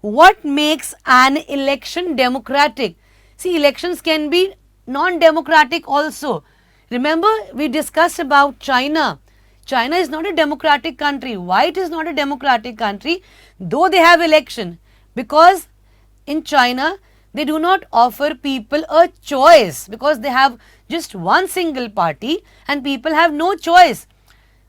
what makes an election democratic? See, elections can be non-democratic also. Remember, we discussed about China. China is not a democratic country. Why it is not a democratic country? Though they have election. Because in China, they do not offer people a choice. Because they have just one single party and people have no choice.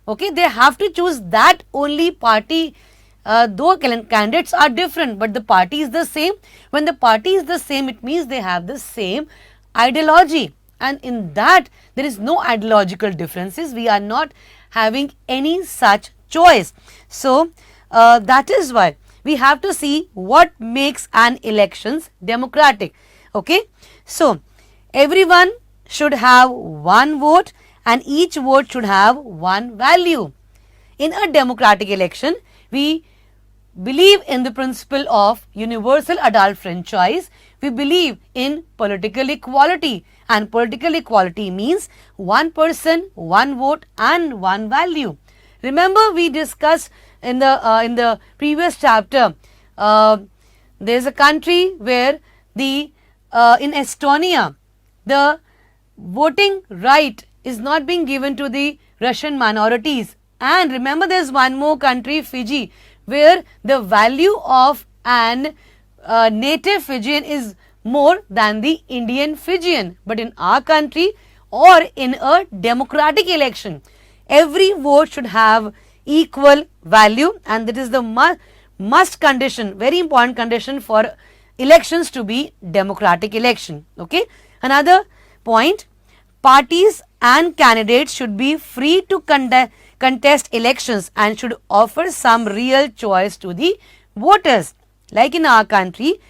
Okay, they have to choose that only party. Though candidates are different, but the party is the same. When the party is the same, it means they have the same ideology. And in that, there is no ideological differences. We are not having any such choice. So, that is why we have to see what makes an elections democratic. Okay. So, everyone should have one vote and each vote should have one value. In a democratic election, we believe in the principle of universal adult franchise. We believe in political equality, and political equality means one person, one vote and one value. Remember, we discussed in the previous chapter, there is a country where in Estonia, the voting right is not being given to the Russian minorities. And remember, there is one more country, Fiji, where the value of an native Fijian is more than the Indian Fijian. But in our country or in a democratic election, every vote should have equal value, and that is the must condition, very important condition for elections to be democratic election. Okay. Another point, parties and candidates should be free to contest elections and should offer some real choice to the voters. Like in our country,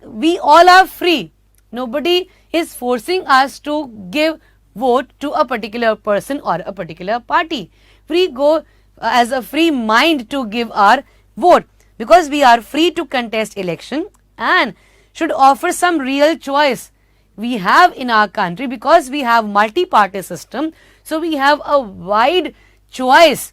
we all are free. Nobody is forcing us to give vote to a particular person or a particular party. We go as a free mind to give our vote because we are free to contest election and should offer some real choice. We have in our country, because we have multi-party system, so we have a wide choice.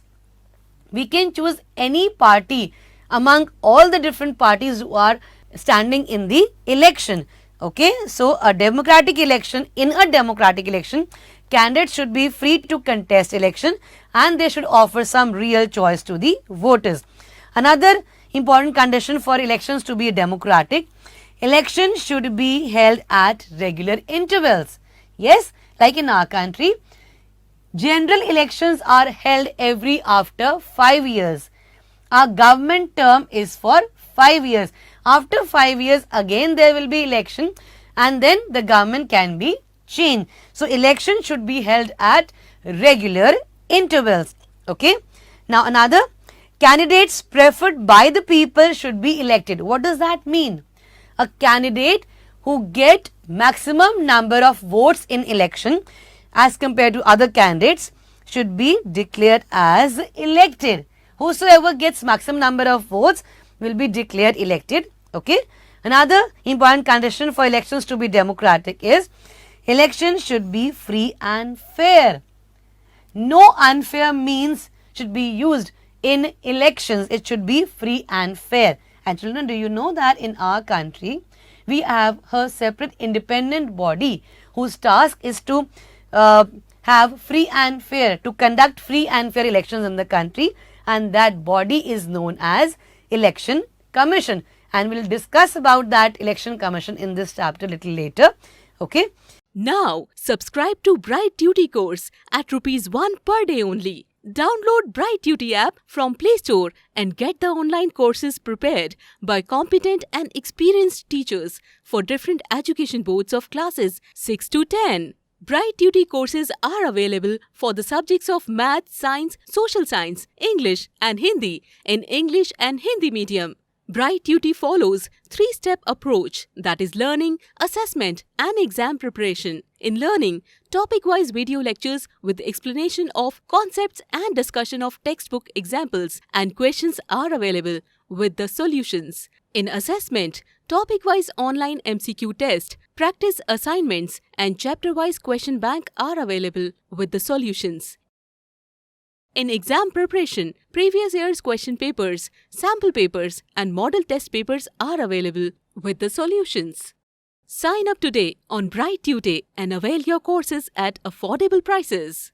We can choose any party among all the different parties who are standing in the election. Okay, so a democratic election, in a democratic election, candidates should be free to contest election and they should offer some real choice to the voters. Another important condition for elections to be democratic, elections should be held at regular intervals. Yes, like in our country, general elections are held every after 5 years. Our government term is for 5 years. After 5 years, again there will be election and then the government can be changed. So, election should be held at regular intervals. Okay. Now, another, candidates preferred by the people should be elected. What does that mean? A candidate who get maximum number of votes in election as compared to other candidates should be declared as elected. Whosoever gets maximum number of votes will be declared elected. Okay. Another important condition for elections to be democratic is elections should be free and fair. No unfair means should be used in elections. It should be free and fair. And children, do you know that in our country, we have a separate independent body whose task is to have free and fair, to conduct free and fair elections in the country, and that body is known as Election Commission. And we will discuss about that Election Commission in this chapter a little later. Okay. Now, subscribe to Bright Tutee course at ₹1 per day only. Download Bright Tutee app from Play Store and get the online courses prepared by competent and experienced teachers for different education boards of classes 6 to 10. Bright Tutee courses are available for the subjects of Math, Science, Social Science, English and Hindi in English and Hindi medium. Bright Tutee follows 3-step approach, that is learning, assessment and exam preparation. In learning, topic-wise video lectures with explanation of concepts and discussion of textbook examples and questions are available with the solutions. In assessment, topic-wise online MCQ test, practice assignments and chapter-wise question bank are available with the solutions. in exam preparation. Previous year's question papers, sample papers, and model test papers are available with the solutions. Sign up today on Bright Tutee and avail your courses at affordable prices.